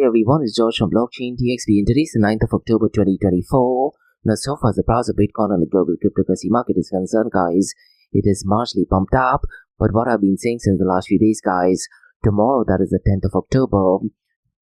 Hey everyone, it's George from Blockchain DXB and today's the 9th of October 2024. Now so far as the price of Bitcoin on the global cryptocurrency market is concerned, guys, it is marginally pumped up. But what I've been saying since the last few days, guys, tomorrow, that is the 10th of October,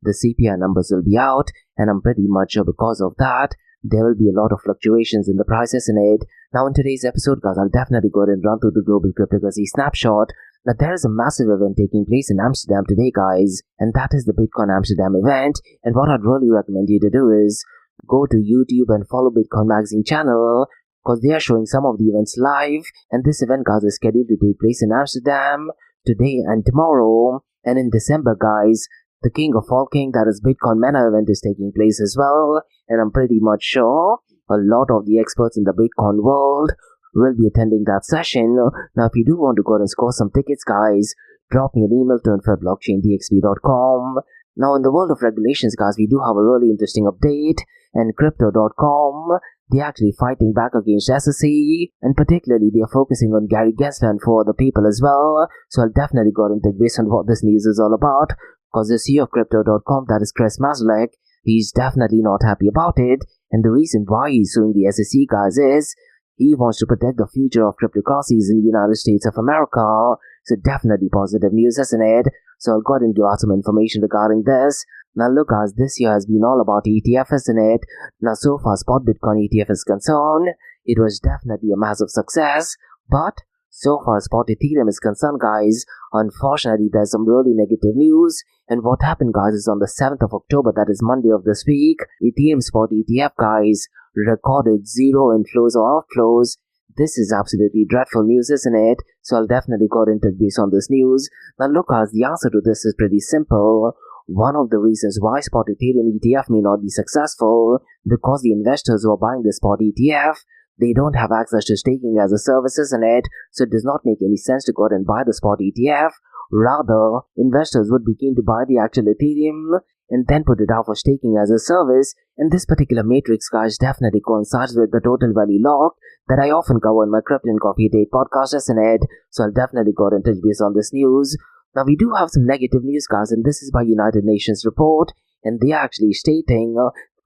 the CPI numbers will be out, and I'm pretty much sure because of that, there will be a lot of fluctuations in the prices in it. Now in today's episode, guys, I'll definitely go ahead and run through the global cryptocurrency snapshot. Now there is a massive event taking place in Amsterdam today, guys, and that is the Bitcoin Amsterdam event. And what I'd really recommend you to do is go to YouTube and follow Bitcoin Magazine channel, because they are showing some of the events live. And this event, guys, is scheduled to take place in Amsterdam today and tomorrow. And in December, guys, the King of All King, that is Bitcoin Mena event, is taking place as well. And I'm pretty much sure a lot of the experts in the Bitcoin world will be attending that session. Now, if you do want to go and score some tickets, guys, drop me an email to info@blockchaindxb.com. Now, in the world of regulations, guys, we do have a really interesting update, and Crypto.com, they're actually fighting back against SEC, and particularly they are focusing on Gary Gensler and 4 other people as well. So I'll definitely go into based on what this news is all about, because the CEO of Crypto.com, that is Chris Maslek, he's definitely not happy about it. And the reason why he's suing the SEC, guys, is he wants to protect the future of cryptocurrencies in the United States of America. So definitely positive news, isn't it? So I'll go ahead and give out some information regarding this. Now look, guys, this year has been all about ETF, isn't it? Now so far spot Bitcoin ETF is concerned, it was definitely a massive success. But so far spot Ethereum is concerned, guys, unfortunately there's some really negative news. And what happened, guys, is on the 7th of October, that is Monday of this week, Ethereum spot ETF, guys, recorded 0 inflows or outflows. This is absolutely dreadful news, isn't it? So I'll definitely go into base on this news. Now look, guys, the answer to this is pretty simple. One of the reasons why spot Ethereum ETF may not be successful, because the investors who are buying the spot ETF, they don't have access to staking as a service, isn't it? So it does not make any sense to go out and buy the spot ETF. Rather, investors would be keen to buy the actual Ethereum and then put it out for staking as a service. And this particular matrix, guys, definitely coincides with the total value lock that I often cover in my Crypto and Coffee Date podcast, isn't it? So I'll definitely go and touch base on this news. Now we do have some negative news, guys, and this is by United Nations report, and they are actually stating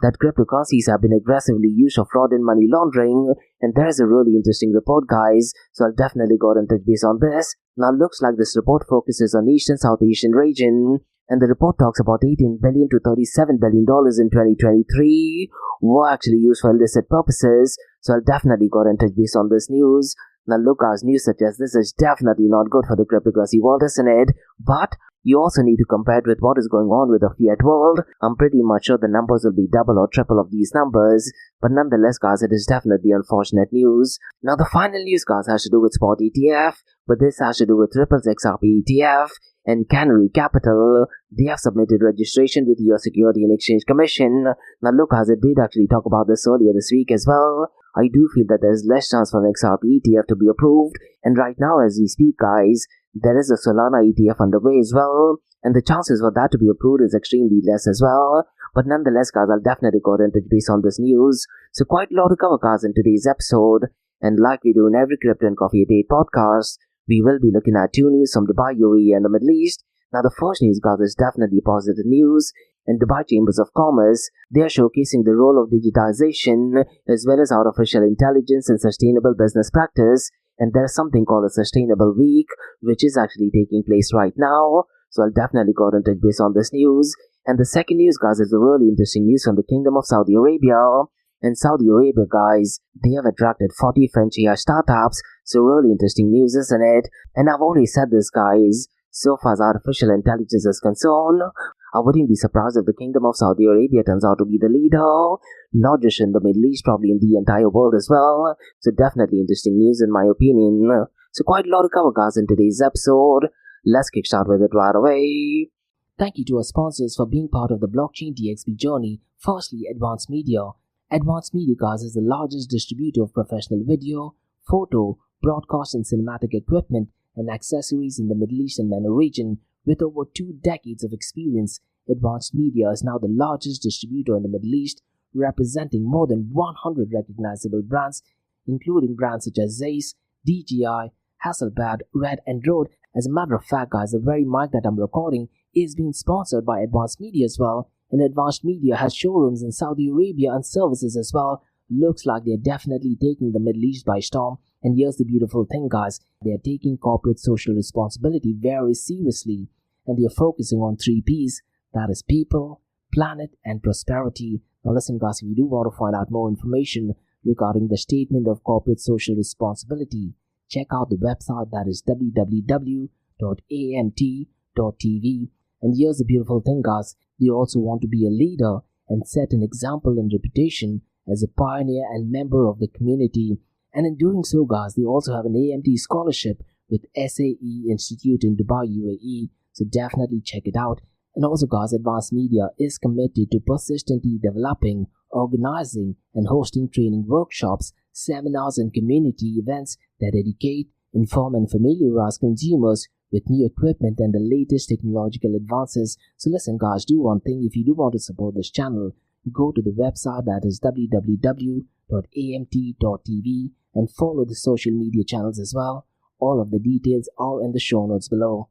that cryptocurrencies have been aggressively used for fraud and money laundering. And there is a really interesting report, guys, so I'll definitely go and touch base on this. Now looks like this report focuses on East and South Asian region, and the report talks about $18 billion to $37 billion in 2023 were actually used for illicit purposes. So I'll definitely go and touch base on this news. Now look, guys, news suggests this is definitely not good for the cryptocurrency world, isn't it? But you also need to compare it with what is going on with the fiat world. I'm pretty much sure the numbers will be double or triple of these numbers. But nonetheless, guys, it is definitely unfortunate news. Now the final news, guys, has to do with spot ETF, but this has to do with Ripple's XRP ETF. And Canary Capital, they have submitted registration with the US Security and Exchange Commission. Now look, guys, I did actually talk about this earlier this week as well. I do feel that there's less chance for an XRP ETF to be approved. And right now, as we speak, guys, there is a Solana ETF underway as well. And the chances for that to be approved is extremely less as well. But nonetheless, guys, I'll definitely go and touch base on this news. So quite a lot to cover, guys, in today's episode. And like we do in every Crypto and Coffee Date podcast, we will be looking at 2 news from Dubai, UAE, and the Middle East. Now, the first news, guys, is definitely positive news. And Dubai Chambers of Commerce, they are showcasing the role of digitisation as well as artificial intelligence and sustainable business practice. And there's something called a Sustainable Week, which is actually taking place right now. So I'll definitely go and touch base on this news. And the second news, guys, is a really interesting news from the Kingdom of Saudi Arabia. And Saudi Arabia, guys, they have attracted 40 French AI startups. So really interesting news, isn't it? And I've already said this, guys. So far as artificial intelligence is concerned, I wouldn't be surprised if the Kingdom of Saudi Arabia turns out to be the leader, not just in the Middle East, probably in the entire world as well. So definitely interesting news in my opinion. So quite a lot to cover, guys, in today's episode. Let's kickstart with it right away. Thank you to our sponsors for being part of the Blockchain DXB journey. Firstly, Advanced Media. Advanced Media, guys, is the largest distributor of professional video, photo, broadcast and cinematic equipment and accessories in the Middle East and MENA region. With over 2 decades of experience, Advanced Media is now the largest distributor in the Middle East, representing more than 100 recognizable brands, including brands such as Zeiss, DJI, Hasselblad, Red and Rode. As a matter of fact, guys, the very mic that I'm recording is being sponsored by Advanced Media as well. And Advanced Media has showrooms in Saudi Arabia and services as well. Looks like they're definitely taking the Middle East by storm. And here's the beautiful thing, guys. They're taking corporate social responsibility very seriously. And they're focusing on 3 Ps. That is people, planet, and prosperity. Now listen, guys, if you do want to find out more information regarding the statement of corporate social responsibility, check out the website, that is www.amt.tv. And here's the beautiful thing, guys. They also want to be a leader and set an example and reputation as a pioneer and member of the community. And in doing so, guys, they also have an AMT scholarship with SAE Institute in Dubai, UAE. So definitely check it out. And also, guys, Advanced Media is committed to persistently developing, organizing, and hosting training workshops, seminars, and community events that educate, inform, and familiarize consumers with new equipment and the latest technological advances. So listen, guys, do one thing. If you do want to support this channel, go to the website, that is www.amt.tv, and follow the social media channels as well. All of the details are in the show notes below.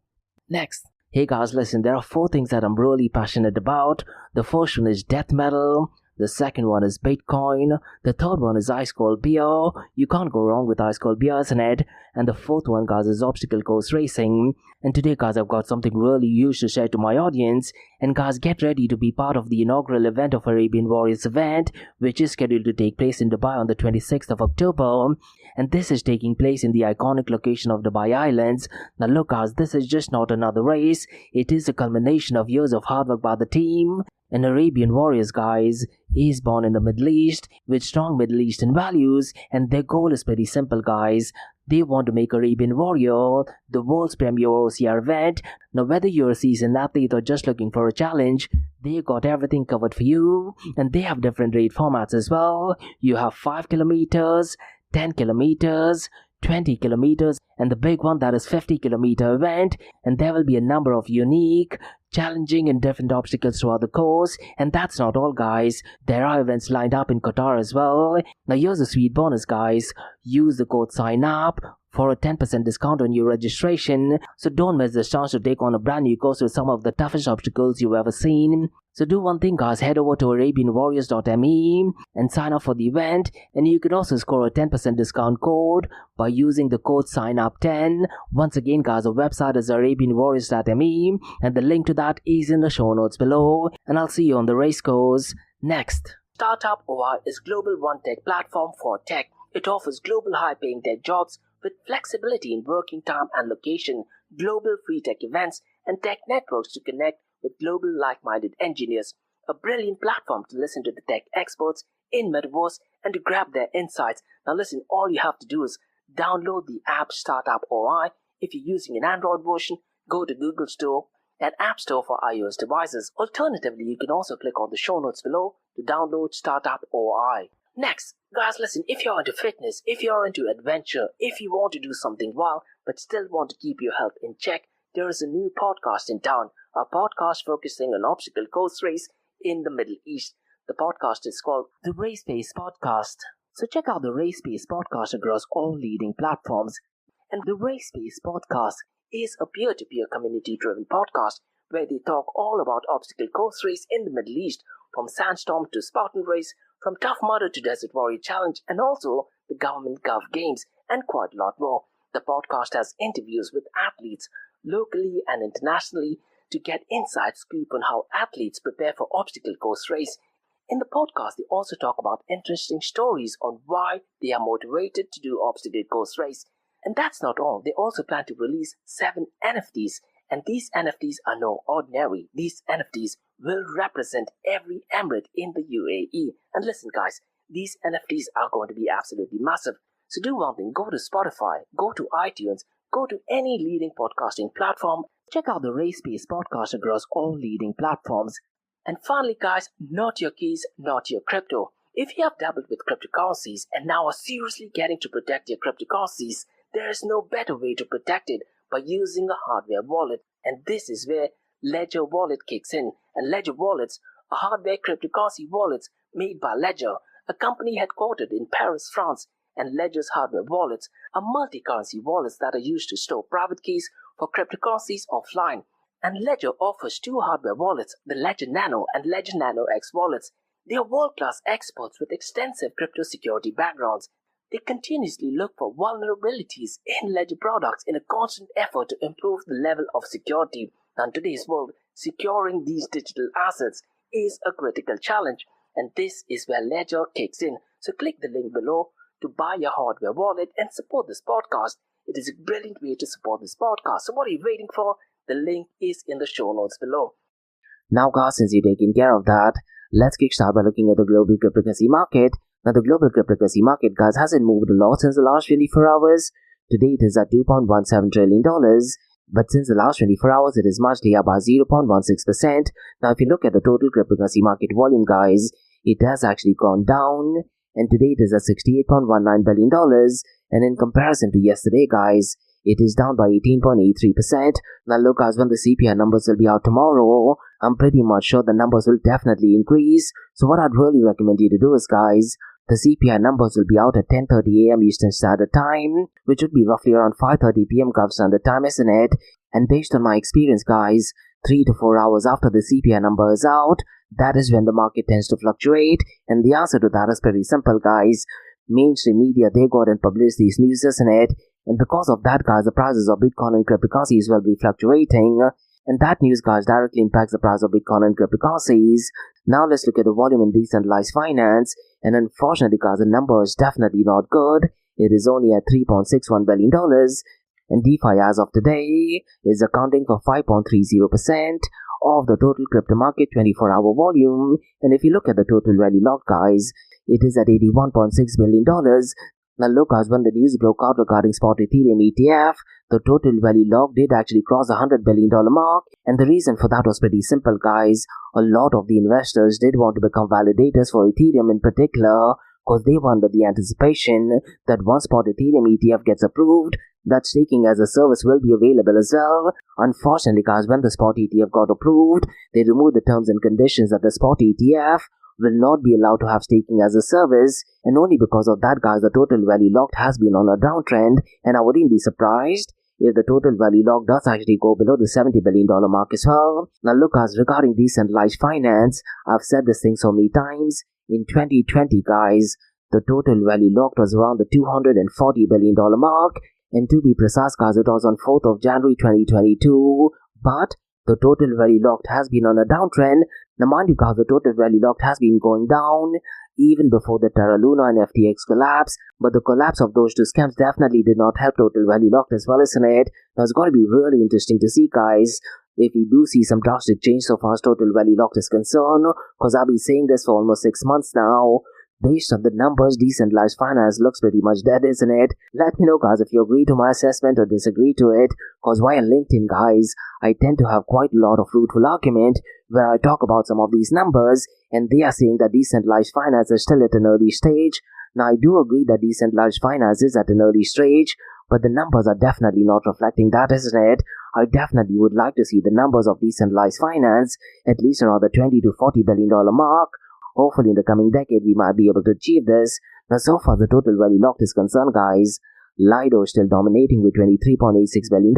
Next. Hey guys, listen, there are 4 things that I'm really passionate about. The first one is death metal. The second one is Bitcoin. The third one is ice cold beer. You can't go wrong with ice cold beer, isn't it? And the fourth one, guys, is obstacle course racing. And today, guys, I've got something really huge to share to my audience. And guys, get ready to be part of the inaugural event of Arabian Warriors event, which is scheduled to take place in Dubai on the 26th of October. And this is taking place in the iconic location of Dubai Islands. Now look, guys, this is just not another race. It is a culmination of years of hard work by the team. And Arabian Warriors, guys, is born in the Middle East with strong Middle Eastern values, and their goal is pretty simple, guys. They want to make Arabian Warrior the world's premier OCR event. Now, whether you're a seasoned athlete or just looking for a challenge, they got everything covered for you. And they have different raid formats as well. You have 5 kilometers, 10 kilometers, 20 kilometers, and the big one, that is 50-kilometer event. And there will be a number of unique, challenging, and different obstacles throughout the course. And that's not all, guys. There are events lined up in Qatar as well. Now here's a sweet bonus, guys. Use the code SIGNUP for a 10% discount on your registration. So don't miss this chance to take on a brand new course with some of the toughest obstacles you've ever seen. So do one thing, guys, head over to arabianwarriors.me and sign up for the event, and you can also score a 10% discount code by using the code SIGNUP10. Once again, guys, the website is arabianwarriors.me, and the link to that is in the show notes below, and I'll see you on the race course. Next. Startup OI is global one-tech platform for tech. It offers global high-paying tech jobs with flexibility in working time and location, global free tech events, and tech networks to connect with global like-minded engineers. A brilliant platform to listen to the tech experts in Metaverse and to grab their insights. Now listen, all you have to do is download the app Startup OI. If you're using an Android version, go to Google Store and App Store for iOS devices. Alternatively, you can also click on the show notes below to download Startup OI. Next, guys, listen, if you're into fitness, if you're into adventure, if you want to do something wild but still want to keep your health in check, there is a new podcast in town, a podcast focusing on obstacle course race in the Middle East. The podcast is called the RacePace Podcast. So check out the RacePace Podcast across all leading platforms. And the RacePace Podcast is a peer-to-peer community-driven podcast where they talk all about obstacle course race in the Middle East, from Sandstorm to Spartan Race, from Tough Mudder to Desert Warrior Challenge, and also the Government Gov Games, and quite a lot more. The podcast has interviews with athletes locally and internationally to get inside scoop on how athletes prepare for obstacle course race. In the podcast, they also talk about interesting stories on why they are motivated to do obstacle course race. And that's not all. They also plan to release 7 NFTs. And these NFTs are no ordinary. These NFTs will represent every emirate in the UAE. And listen, guys, these NFTs are going to be absolutely massive. So do one thing, go to Spotify, go to iTunes, go to any leading podcasting platform, check out the RacePace Podcast across all leading platforms. And finally, guys, not your keys, not your crypto. If you have dabbled with cryptocurrencies and now are seriously getting to protect your cryptocurrencies, there is no better way to protect it by using a hardware wallet. And this is where Ledger Wallet kicks in. And Ledger Wallets are hardware cryptocurrency wallets made by Ledger, a company headquartered in Paris, France. And Ledger's hardware wallets are multi-currency wallets that are used to store private keys for cryptocurrencies offline. And Ledger offers two hardware wallets, the Ledger Nano and Ledger Nano X wallets. They are world-class experts with extensive crypto security backgrounds. They continuously look for vulnerabilities in Ledger products in a constant effort to improve the level of security. Now, in today's world, securing these digital assets is a critical challenge, and this is where Ledger kicks in. So click the link below to buy your hardware wallet and support this podcast. It is a brilliant way to support this podcast. So what are you waiting for? The link is in the show notes below. Now guys, since you've taken care of that, let's kickstart by looking at the global cryptocurrency market. Now the global cryptocurrency market, guys, hasn't moved a lot since the last 24 hours. Today it is at $2.17 trillion. But since the last 24 hours, it is marginally up by 0.16%. Now if you look at the total cryptocurrency market volume, guys, it has actually gone down. And today it is at $68.19 billion. And in comparison to yesterday, guys, it is down by 18.83%. Now look, guys, when the CPI numbers will be out tomorrow, I'm pretty much sure the numbers will definitely increase. So what I'd really recommend you to do is, guys, the CPI numbers will be out at 10:30 a.m. Eastern Standard Time, which would be roughly around 5:30 p.m. Gulf Standard Time, isn't it? And based on my experience, guys, 3 to 4 hours after the CPI number is out, that is when the market tends to fluctuate. And the answer to that is pretty simple, guys. Mainstream media, they go out and publish these news, isn't it? And because of that, guys, the prices of Bitcoin and cryptocurrencies will be fluctuating. And that news, guys, directly impacts the price of Bitcoin and cryptocurrencies. Now let's look at the volume in decentralized finance. And unfortunately, guys, the number is definitely not good. It is only at $3.61 billion. And DeFi as of today is accounting for 5.30% of the total crypto market 24-hour volume. And if you look at the total value locked, guys, it is at $81.6 billion. Now look, guys, when the news broke out regarding spot Ethereum ETF, the total value locked did actually cross the $100 billion mark. And the reason for that was pretty simple, guys. A lot of the investors did want to become validators for Ethereum in particular, because they were under the anticipation that once spot Ethereum ETF gets approved, that staking as a service will be available as well. Unfortunately, guys, when the spot ETF got approved, they removed the terms and conditions that the spot ETF will not be allowed to have staking as a service, and only because of that, guys, the total value locked has been on a downtrend, and I wouldn't be surprised if the total value locked does actually go below the $70 billion mark as well. Now look, guys, regarding decentralized finance, I've said this thing so many times. In 2020, guys, the total value locked was around the $240 billion mark, and to be precise, guys, it was on 4th of January 2022, but the total value locked has been on a downtrend. Now mind you, guys, the total value locked has been going down even before the Terra Luna and FTX collapse, but the collapse of those two scams definitely did not help total value locked as well, isn't it? Now it's going to be really interesting to see, guys, if we do see some drastic change so far as total value locked is concerned, because I've been saying this for almost 6 months now. Based on the numbers, decentralized finance looks pretty much dead, isn't it? Let me know, guys, if you agree to my assessment or disagree to it, because while on LinkedIn, guys, I tend to have quite a lot of fruitful argument where I talk about some of these numbers, and they are saying that decentralized finance is still at an early stage. Now, I do agree that decentralized finance is at an early stage, but the numbers are definitely not reflecting that, isn't it? I definitely would like to see the numbers of decentralized finance at least around the $20 to $40 billion mark. Hopefully in the coming decade we might be able to achieve this. Now so far the total value locked is concerned, guys, Lido is still dominating with $23.86 billion,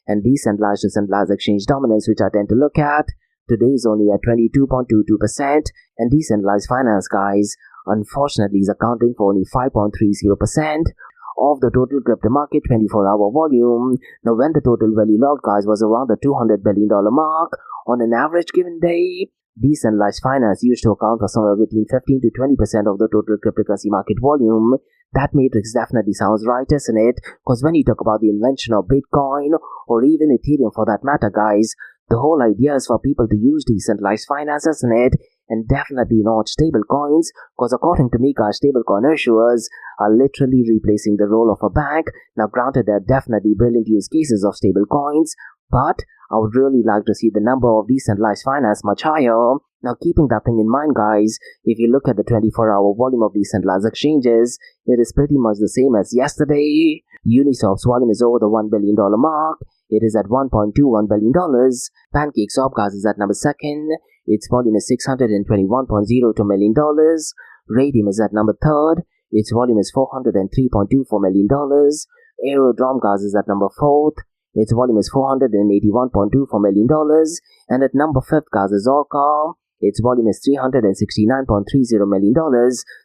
and decentralized exchange dominance, which I tend to look at, today is only at 22.22%, and decentralized finance, guys, unfortunately is accounting for only 5.30% of the total crypto market 24-hour volume. Now when the total value locked, guys, was around the $200 billion mark on an average given day, decentralized finance used to account for somewhere between 15 to 20% of the total cryptocurrency market volume. That matrix definitely sounds right, isn't it? Because when you talk about the invention of Bitcoin or even Ethereum for that matter, guys, the whole idea is for people to use decentralized finance, isn't it? And definitely not stable coins, because according to me, guys, stablecoin issuers are literally replacing the role of a bank. Now granted, there are definitely brilliant use cases of stable coins, but I would really like to see the number of decentralized finance much higher. Now keeping that thing in mind, guys, if you look at the 24-hour volume of decentralized exchanges, it is pretty much the same as yesterday. Uniswap's volume is over the $1 billion mark. It is at $1.21 billion. PancakeSwap, guys, is at number 2nd. Its volume is $621.02 million. Radium is at number 3rd. Its volume is $403.24 million. Aerodrome, guys, is at number 4th. Its volume is $481.24 million. And at number 5th, guys, is Orca. Its volume is $369.30 million.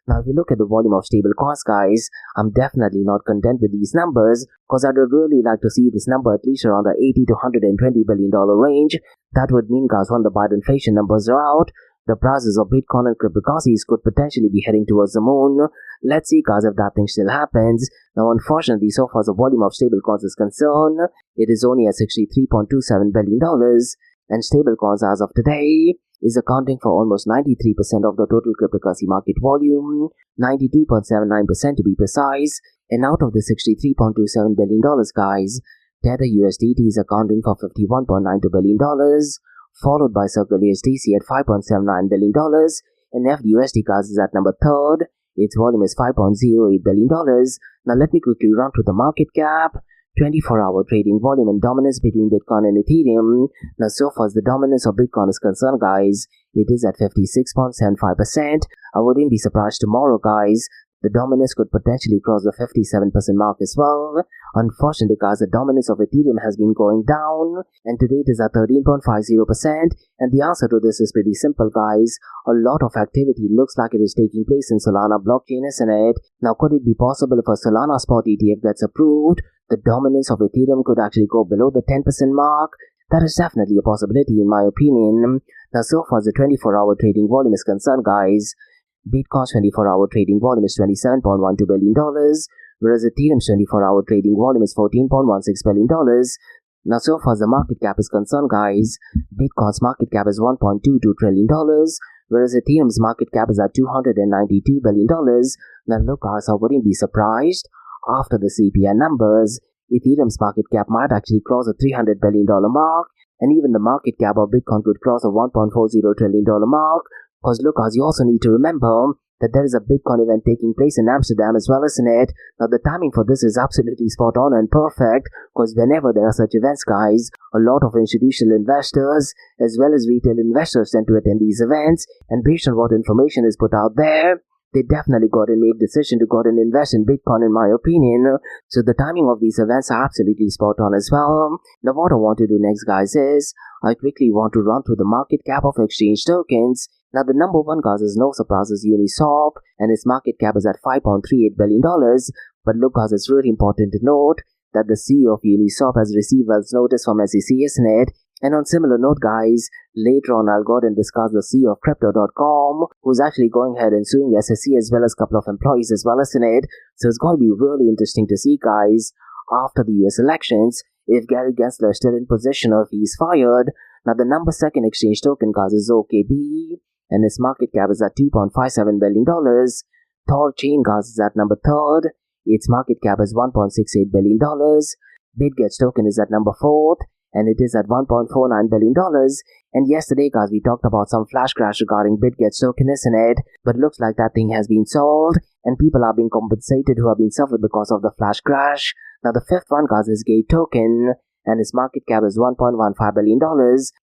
Now, if you look at the volume of stable coins, guys, I'm definitely not content with these numbers because I'd really like to see this number at least around the $80 to $120 billion range. That would mean, guys, when the Biden inflation numbers are out, the prices of Bitcoin and cryptocurrencies could potentially be heading towards the moon. Let's see, guys, if that thing still happens. Now, unfortunately, so far as the volume of stablecoins is concerned, it is only at $63.27 billion. And stablecoins as of today is accounting for almost 93% of the total cryptocurrency market volume, 92.79% to be precise. And out of the $63.27 billion, guys, Tether USDT is accounting for $51.92 billion, followed by Circle USDC at $5.79 billion, and FUSD, guys, is at number 3rd. Its volume is $5.08 billion. Now let me quickly run through the market cap, 24-hour trading volume and dominance between Bitcoin and Ethereum. Now so far as the dominance of Bitcoin is concerned, guys, it is at 56.75%. I wouldn't be surprised tomorrow, guys, the dominance could potentially cross the 57% mark as well. Unfortunately, guys, the dominance of Ethereum has been going down, and today it is at 13.50%. And the answer to this is pretty simple, guys. A lot of activity looks like it is taking place in Solana blockchain, isn't it? Now, could it be possible if a Solana spot ETF gets approved, the dominance of Ethereum could actually go below the 10% mark? That is definitely a possibility in my opinion. Now, so far as the 24-hour trading volume is concerned, guys, Bitcoin's 24-hour trading volume is $27.12 billion, whereas Ethereum's 24-hour trading volume is $14.16 billion. Now, so far as the market cap is concerned, guys, Bitcoin's market cap is $1.22 trillion, whereas Ethereum's market cap is at $292 billion. Now, look, guys, I wouldn't be surprised. After the CPI numbers, Ethereum's market cap might actually cross a $300 billion mark, and even the market cap of Bitcoin could cross a $1.40 trillion mark. Because look, guys, you also need to remember that there is a Bitcoin event taking place in Amsterdam as well, isn't it? Now, the timing for this is absolutely spot on and perfect, because whenever there are such events, guys, a lot of institutional investors as well as retail investors tend to attend these events, and based on what information is put out there, they definitely got to make decision to go and invest in Bitcoin, in my opinion. So the timing of these events are absolutely spot on as well. Now, what I want to do next, guys, is I quickly want to run through the market cap of exchange tokens. Now, the number one, guys, is no surprise, is Uniswap, and its market cap is at $5.38 billion. But look, guys, it's really important to note that the CEO of Uniswap has received Wells notice from SEC, isn't it? And on similar note, guys, later on I'll go and discuss the CEO of Crypto.com, who's actually going ahead and suing SEC as well as a couple of employees as well, isn't it? So it's going to be really interesting to see, guys, after the US elections, if Gary Gensler is still in position or if he's fired. Now, the number second exchange token, guys, is OKB, and its market cap is at $2.57 billion. Thorchain, guys, is at number 3rd. Its market cap is $1.68 billion. BitGet token is at number 4th, and it is at $1.49 billion. And yesterday, guys, we talked about some flash crash regarding BitGet token, isn't it? But looks like that thing has been solved, and people are being compensated who have been suffered because of the flash crash. Now, the fifth one, guys, is Gate token, and its market cap is $1.15 billion.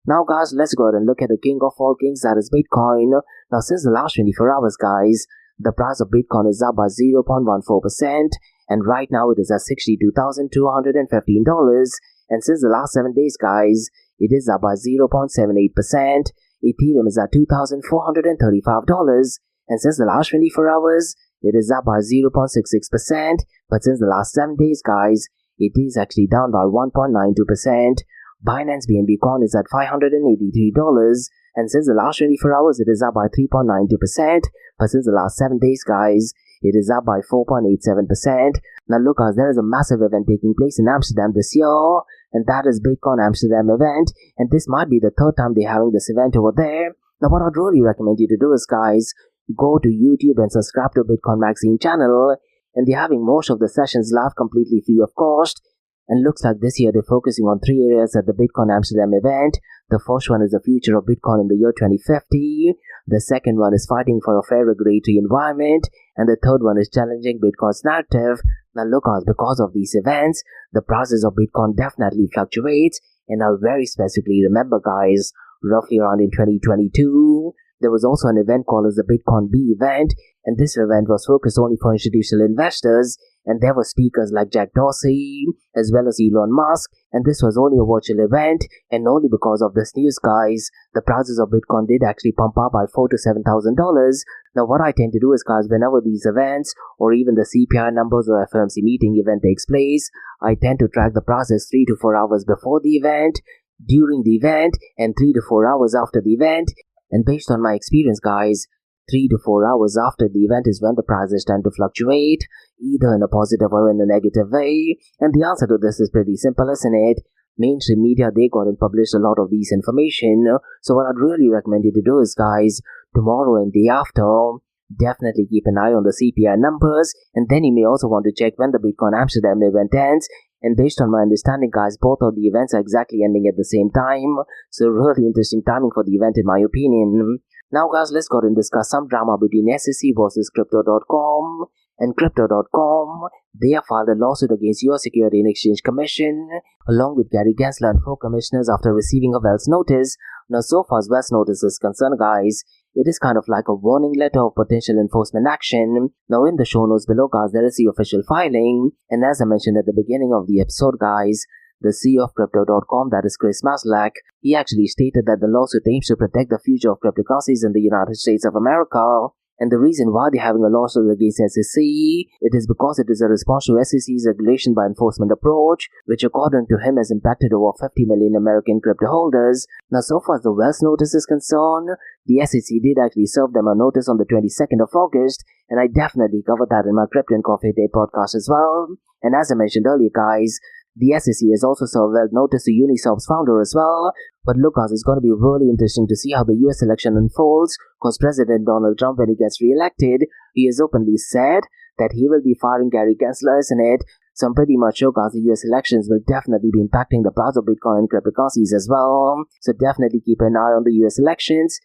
Now, guys, let's go ahead and look at the king of all kings, that is Bitcoin. Now, since the last 24 hours, guys, the price of Bitcoin is up by 0.14%, and right now it is at $62,215. And since the last 7 days, guys, it is up by 0.78%. Ethereum is at $2,435. And since the last 24 hours, it is up by 0.66%. But since the last 7 days, guys, it is actually down by 1.92%. Binance BNB Coin is at $583. And since the last 24 hours, it is up by 3.92%. But since the last 7 days, guys, it is up by 4.87%. Now look, guys, there is a massive event taking place in Amsterdam this year, and that is Bitcoin Amsterdam event, and this might be the third time they're having this event over there. Now what I'd really recommend you to do is, guys, go to YouTube and subscribe to Bitcoin Magazine channel, and they're having most of the sessions live completely free of cost. And looks like this year they're focusing on 3 areas at the Bitcoin Amsterdam event. The first one is the future of Bitcoin in the year 2050. The second one is fighting for a fair regulatory environment. And the third one is challenging Bitcoin's narrative. Now look, guys, because of these events, the prices of Bitcoin definitely fluctuates. And I very specifically remember, guys, roughly around in 2022, there was also an event called as the Bitcoin B event. And this event was focused only for institutional investors. and there were speakers like Jack Dorsey as well as Elon Musk, and this was only a virtual event, and only because of this news, guys, the prices of Bitcoin did actually pump up by $4,000 to $7,000. Now what I tend to do is, guys, whenever these events or even the CPI numbers or FOMC meeting event takes place, I tend to track the prices 3 to 4 hours before the event, during the event, and 3 to 4 hours after the event. And based on my experience, guys, 3 to 4 hours after the event is when the prices tend to fluctuate, either in a positive or in a negative way. And the answer to this is pretty simple, isn't it? Mainstream media, they got and published a lot of these information. So what I'd really recommend you to do is, guys, tomorrow and the after, definitely keep an eye on the CPI numbers, and then you may also want to check when the Bitcoin Amsterdam event ends. And based on my understanding, guys, both of the events are exactly ending at the same time, so really interesting timing for the event in my opinion. Now, guys, let's go ahead and discuss some drama between SEC versus Crypto.com. And Crypto.com, they have filed a lawsuit against US Security and Exchange Commission, along with Gary Gensler and 4 commissioners after receiving a Wells notice. Now, so far as Wells notice is concerned, guys, it is kind of like a warning letter of potential enforcement action. Now, in the show notes below, guys, there is the official filing, and as I mentioned at the beginning of the episode, guys, the CEO of Crypto.com, that is Chris Maslach, he actually stated that the lawsuit aims to protect the future of cryptocurrencies in the United States of America. And the reason why they're having a lawsuit against SEC, it is because it is a response to SEC's regulation by enforcement approach, which according to him has impacted over 50 million American crypto holders. Now, so far as the Wells notice is concerned, the SEC did actually serve them a notice on the 22nd of August, and I definitely covered that in my Crypto and Coffee Day podcast as well. And as I mentioned earlier, guys, the SEC has also served a notice to Uniswap's founder as well. But look, guys, it's going to be really interesting to see how the US election unfolds, because President Donald Trump, when he gets re-elected, he has openly said that he will be firing Gary Gensler, isn't it? So I'm pretty much sure, guys, the US elections will definitely be impacting the price of Bitcoin and cryptocurrencies as well. So definitely keep an eye on the US elections.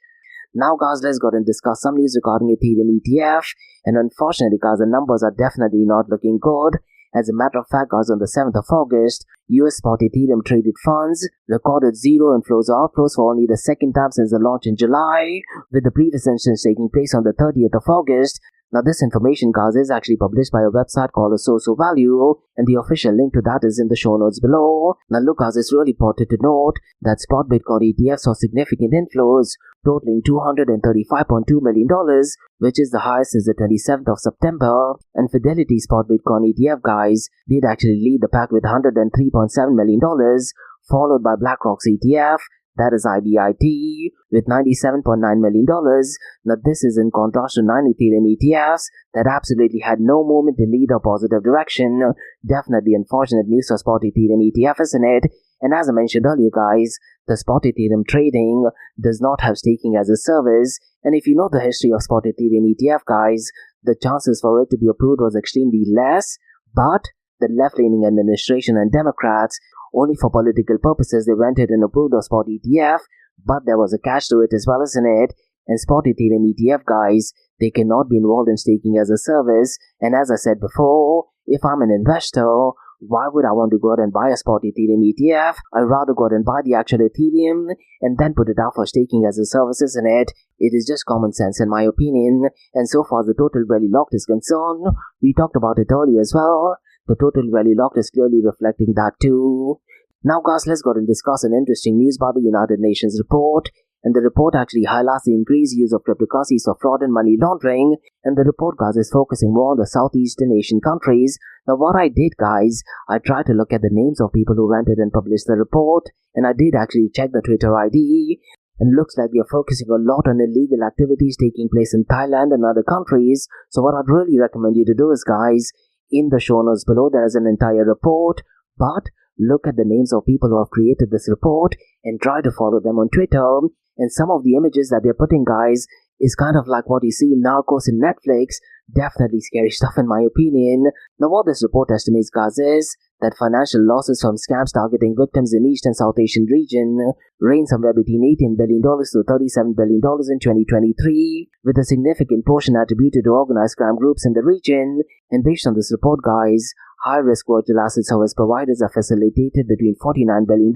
Now, guys, let's go and discuss some news regarding Ethereum ETF. And unfortunately, guys, the numbers are definitely not looking good. As a matter of fact, guys, on the 7th of August, US spot Ethereum traded funds recorded zero inflows or outflows for only the second time since the launch in July, with the previous instance taking place on the 30th of August. Now, this information, guys, is actually published by a website called A Source of Value, and the official link to that is in the show notes below. Now, look, guys, it's really important to note that spot Bitcoin ETFs saw significant inflows, totaling $235.2 million, which is the highest since the 27th of September. And Fidelity spot Bitcoin ETF, guys, did actually lead the pack with $103.7 million, followed by BlackRock's ETF, that is IBIT, with $97.9 million. Now, this is in contrast to 9 Ethereum ETFs that absolutely had no movement in either positive direction. Definitely unfortunate news for spot Ethereum ETF, isn't it? And as I mentioned earlier, guys, the spot Ethereum trading does not have staking as a service. And if you know the history of spot Ethereum ETF, guys, the chances for it to be approved was extremely less. But the left-leaning administration and Democrats, only for political purposes, they went ahead and approved the spot ETF, but there was a catch to it as well, isn't it? And spot Ethereum ETF, guys, they cannot be involved in staking as a service. And as I said before, if I'm an investor, why would I want to go out and buy a spot Ethereum ETF? I'd rather go out and buy the actual Ethereum and then put it out for staking as a service, isn't it? It is just common sense in my opinion. And so far as the total value locked is concerned, we talked about it earlier as well. The total value locked is clearly reflecting that too. Now, guys, let's go and discuss an interesting news about the United Nations report. And the report actually highlights the increased use of cryptocurrencies for fraud and money laundering. And the report, guys, is focusing more on the Southeastern Asian countries. Now, what I did, guys, I tried to look at the names of people who went in and published the report. And I did actually check the Twitter ID. And looks like they're focusing a lot on illegal activities taking place in Thailand and other countries. So what I'd really recommend you to do is, guys, in the show notes below, there is an entire report, but look at the names of people who have created this report and try to follow them on Twitter. And some of the images that they're putting, guys, is kind of like what you see in Narcos in Netflix. Definitely scary stuff in my opinion. Now, what this report estimates, guys, is that financial losses from scams targeting victims in East and South Asian region range somewhere between $18 billion to $37 billion in 2023, with a significant portion attributed to organized crime groups in the region. And based on this report, guys, high-risk virtual asset service providers have facilitated between $49 billion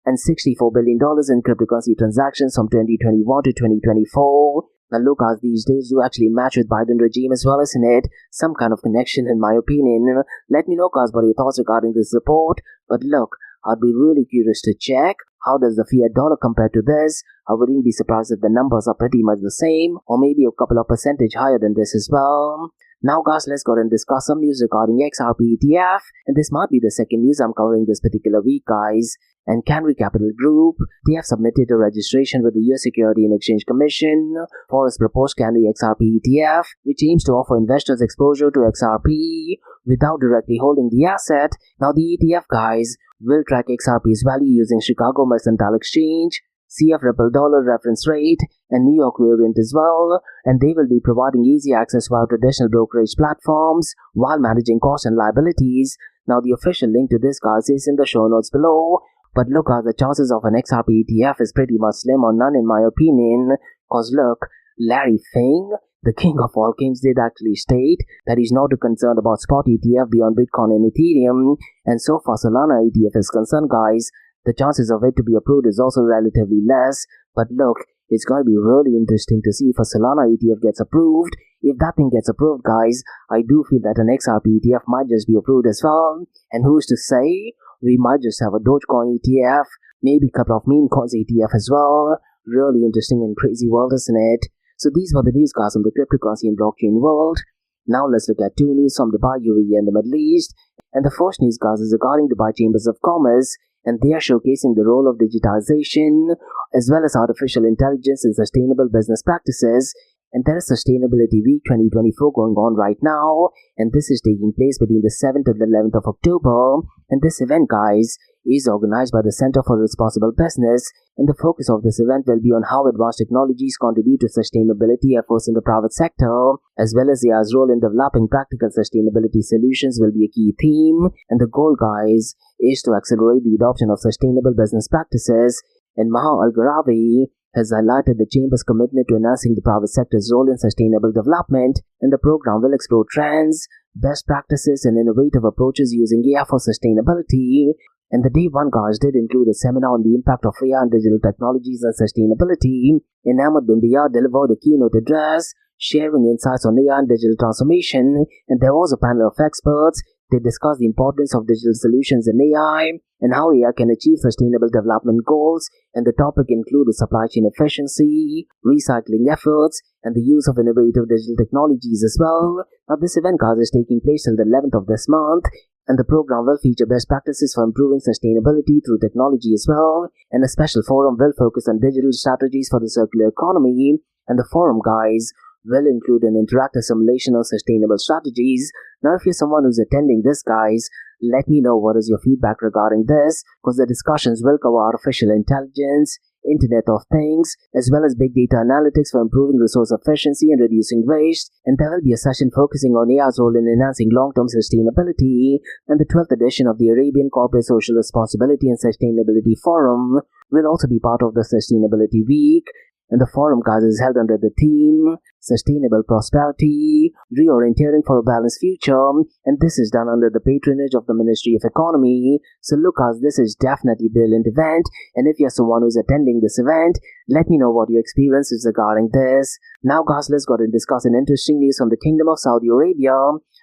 and $64 billion in cryptocurrency transactions from 2021 to 2024. Now look, guys, these days do actually match with Biden regime as well, isn't it? Some kind of connection in my opinion. Let me know, guys, what are your thoughts regarding this report. But look, I'd be really curious to check, how does the fiat dollar compare to this? I wouldn't be surprised if the numbers are pretty much the same, or maybe a couple of percentage higher than this as well. Now guys, let's go ahead and discuss some news regarding XRP ETF, and this might be the second news I'm covering this particular week, guys. And Canary Capital Group, they have submitted a registration with the US Security and Exchange Commission for its proposed Canary XRP ETF, which aims to offer investors exposure to XRP without directly holding the asset. Now the ETF, guys, will track XRP's value using Chicago Mercantile Exchange, CF Ripple Dollar reference rate, and New York variant as well, and they will be providing easy access via traditional brokerage platforms while managing costs and liabilities. Now the official link to this, guys, is in the show notes below. But look, the chances of an XRP ETF is pretty much slim or none in my opinion, cause look, Larry Fink, the king of all kings, did actually state that he's not too concerned about spot ETF beyond Bitcoin and Ethereum, and so far Solana ETF is concerned, guys, the chances of it to be approved is also relatively less. But look, it's going to be really interesting to see if a Solana ETF gets approved. If that thing gets approved, guys, I do feel that an XRP ETF might just be approved as well, and who's to say? We might just have a Dogecoin ETF, maybe a couple of meme coins ETF as well. Really interesting and crazy world, isn't it? So these were the news, guys, from the cryptocurrency and blockchain world. Now let's look at two news from Dubai, UAE and the Middle East. And the first news, guys, is regarding Dubai Chambers of Commerce, and they are showcasing the role of digitisation as well as artificial intelligence in sustainable business practices. And there is Sustainability Week 2024 going on right now, and this is taking place between the 7th and the 11th of October. And this event, guys, is organized by the Center for Responsible Business, and the focus of this event will be on how advanced technologies contribute to sustainability efforts in the private sector, as well as AI's role in developing practical sustainability solutions will be a key theme. And the goal, guys, is to accelerate the adoption of sustainable business practices. And Maha Al-Gharawi has highlighted the Chamber's commitment to enhancing the private sector's role in sustainable development, and the program will explore trends, best practices, and innovative approaches using AI for sustainability. And the day one, guys, did include a seminar on the impact of AI and digital technologies and sustainability. And Ahmed bin Biyad delivered a keynote address, sharing insights on AI and digital transformation, and there was a panel of experts. They discussed the importance of digital solutions in AI and how AI can achieve sustainable development goals, and the topic included supply chain efficiency, recycling efforts, and the use of innovative digital technologies as well. Now this event, guys, is taking place till the 11th of this month, and the program will feature best practices for improving sustainability through technology as well, and a special forum will focus on digital strategies for the circular economy. And the forum, guys, will include an interactive simulation of sustainable strategies. Now if you're someone who's attending this, guys, let me know what is your feedback regarding this, because the discussions will cover artificial intelligence, Internet of Things, as well as big data analytics for improving resource efficiency and reducing waste. And there will be a session focusing on AI's role in enhancing long-term sustainability. And the 12th edition of the Arabian Corporate Social Responsibility and Sustainability Forum will also be part of the Sustainability Week. And the forum, guys, is held under the theme Sustainable Prosperity, Reorienting for a Balanced Future, and this is done under the patronage of the Ministry of Economy. So look, guys, this is definitely a brilliant event, and if you're someone who's attending this event, let me know what your experience is regarding this. Now, guys, let's go ahead and discuss an interesting news from the Kingdom of Saudi Arabia,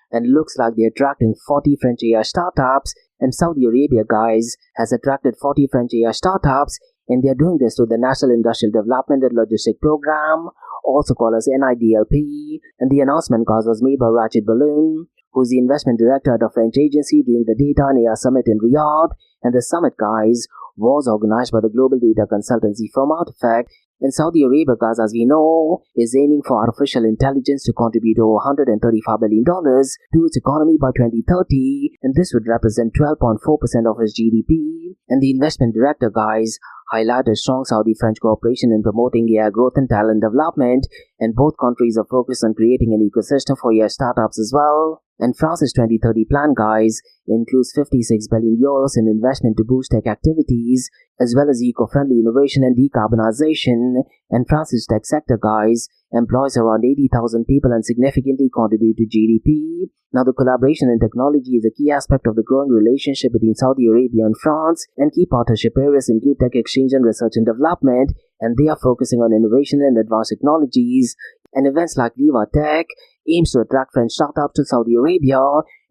and looks like they're attracting 40 French AI startups, and Saudi Arabia, guys, has attracted 40 French AI startups, and they are doing this through the National Industrial Development and Logistics Program, also called as NIDLP, and the announcement, guys, was made by Rachid Balloun, who's the investment director at a French agency during the Data and AI Summit in Riyadh. And the summit, guys, was organized by the global data consultancy firm Artifact. And Saudi Arabia, guys, as we know, is aiming for artificial intelligence to contribute over $135 billion to its economy by 2030, and this would represent 12.4% of its GDP. And the investment director, guys, highlighted strong Saudi-French cooperation in promoting AI growth and talent development, and both countries are focused on creating an ecosystem for AI startups as well. And France's 2030 plan, guys, includes 56 billion euros in investment to boost tech activities, as well as eco-friendly innovation and decarbonization. innovation, and France's tech sector, guys, employs around 80,000 people and significantly contribute to GDP. Now, the collaboration in technology is a key aspect of the growing relationship between Saudi Arabia and France, and key partnership areas include tech exchange and research and development, and they are focusing on innovation and advanced technologies. And events like Viva Tech aims to attract French startups to Saudi Arabia,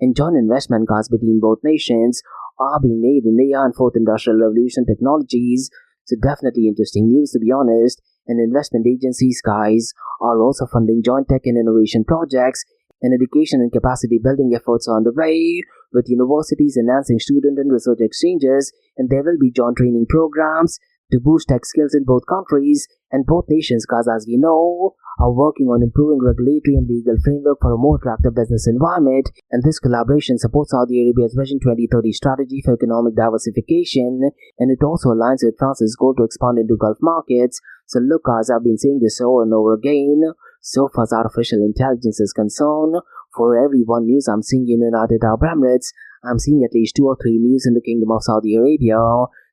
and joint investment guys between both nations are being made in AI and fourth industrial revolution technologies. So definitely interesting news, to be honest. And investment agencies, guys, are also funding joint tech and innovation projects, and education and capacity building efforts are underway, with universities enhancing student and research exchanges, and there will be joint training programs to boost tech skills in both countries. And both nations, guys, as we know, are working on improving regulatory and legal framework for a more attractive business environment, and this collaboration supports Saudi Arabia's Vision 2030 strategy for economic diversification, and it also aligns with France's goal to expand into Gulf markets. So look, guys, I've been saying this over and over again. So far as artificial intelligence is concerned, for every one news I'm seeing in United Arab Emirates, I'm seeing at least 2 or 3 news in the Kingdom of Saudi Arabia.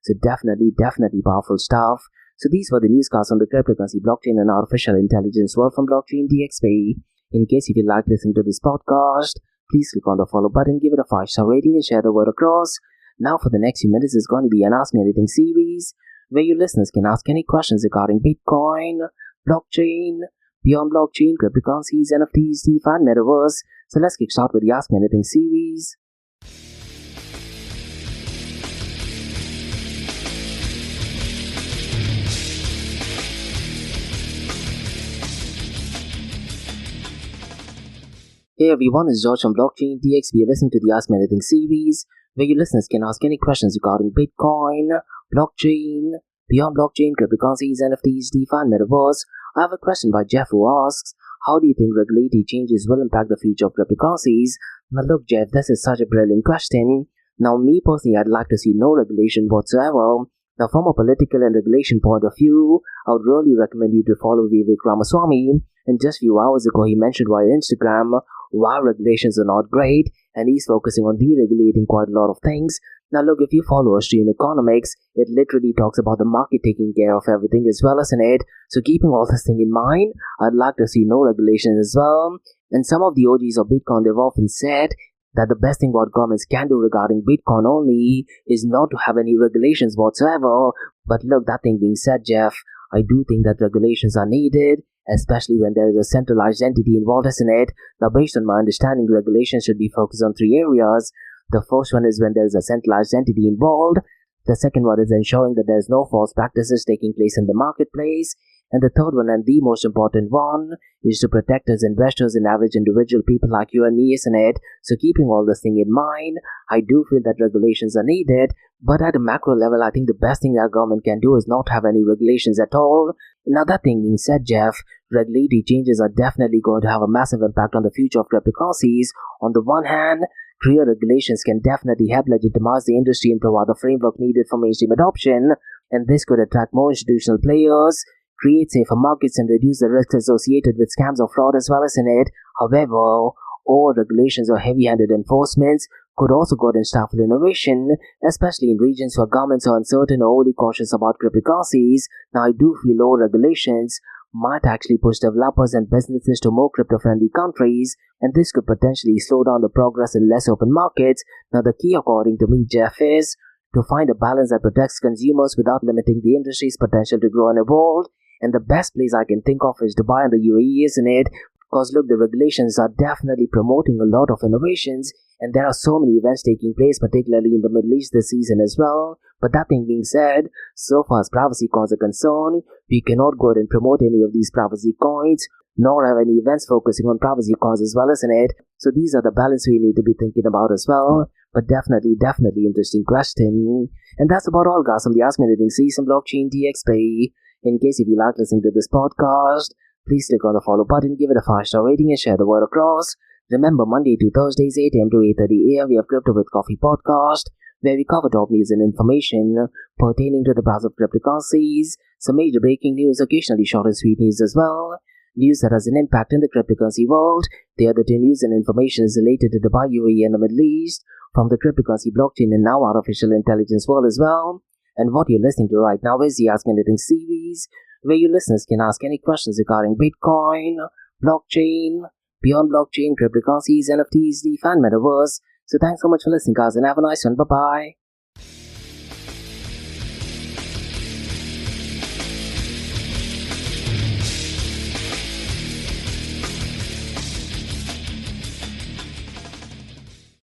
So definitely powerful stuff. So these were the newscasts on the cryptocurrency, blockchain, and artificial intelligence world from Blockchain DXB. In case if you like listening to this podcast, please click on the follow button, give it a 5-star rating, and share the word across. Now for the next few minutes is going to be an Ask Me Anything series, where you listeners can ask any questions regarding Bitcoin, blockchain, beyond blockchain, cryptocurrencies, NFTs, DeFi, and Metaverse. So let's kick start with the Ask Me Anything series. Hey everyone, it's George from Blockchain DXB. You're listening to the Ask Me Anything series, where you listeners can ask any questions regarding Bitcoin, blockchain, beyond blockchain, cryptocurrencies, NFTs, DeFi, and Metaverse. I have a question by Jeff who asks, how do you think regulatory changes will impact the future of cryptocurrencies? Now look, Jeff, this is such a brilliant question. Now me personally, I'd like to see no regulation whatsoever. Now from a political and regulation point of view, I would really recommend you to follow Vivek Ramaswamy. And just a few hours ago, he mentioned via Instagram why regulations are not great, and he's focusing on deregulating quite a lot of things. Now look, if you follow Austrian economics, it literally talks about the market taking care of everything as well as in it. So keeping all this thing in mind, I'd like to see no regulations as well. And some of the OGs of Bitcoin, they've often said that the best thing what governments can do regarding Bitcoin only is not to have any regulations whatsoever. But look, that thing being said, Jeff, I do think that regulations are needed, especially when there is a centralized entity involved in it. Now, based on my understanding, regulations should be focused on 3 areas. The first one is when there is a centralized entity involved. The second one is ensuring that there is no false practices taking place in the marketplace. And the third one, and the most important one, is to protect us investors and average individual people like you and me, isn't it? So keeping all this thing in mind, I do feel that regulations are needed, but at a macro level, I think the best thing our government can do is not have any regulations at all. Now that thing being said, Jeff, regulatory changes are definitely going to have a massive impact on the future of cryptocurrencies. On the one hand, clear regulations can definitely help legitimize the industry and provide the framework needed for mainstream adoption, and this could attract more institutional players, create safer markets, and reduce the risks associated with scams or fraud as well as in it. However, all regulations or heavy-handed enforcements could also go and stifle innovation, especially in regions where governments are uncertain or overly cautious about cryptocurrencies. Now, I do feel low regulations might actually push developers and businesses to more crypto-friendly countries, and this could potentially slow down the progress in less open markets. Now, the key, according to me, Jeff, is to find a balance that protects consumers without limiting the industry's potential to grow and evolve. And the best place I can think of is Dubai and the UAE, isn't it? Because look, the regulations are definitely promoting a lot of innovations, and there are so many events taking place, particularly in the Middle East this season as well. But that thing being said, so far as privacy coins are concerned, we cannot go ahead and promote any of these privacy coins, nor have any events focusing on privacy coins as well as in it. So these are the balance we need to be thinking about as well. But definitely interesting question. And that's about all, guys, from the Ask Me Anything season Blockchain DXB. In case if you like listening to this podcast, please click on the follow button, give it a 5-star rating, and share the word across. Remember, Monday to Thursdays, 8 a.m. to 8:30 a.m., we have Crypto with Coffee podcast, where we cover top news and information pertaining to the price of cryptocurrencies, some major breaking news, occasionally short and sweet news as well, news that has an impact in the cryptocurrency world. The other 2 news and information is related to Dubai, UAE, and the Middle East, from the cryptocurrency, blockchain, and now artificial intelligence world as well. And what you're listening to right now is the Ask Me Anything series, where you listeners can ask any questions regarding Bitcoin, blockchain, beyond blockchain, cryptocurrencies, NFTs, DeFi, and Metaverse. So thanks so much for listening, guys, and have a nice one. Bye-bye.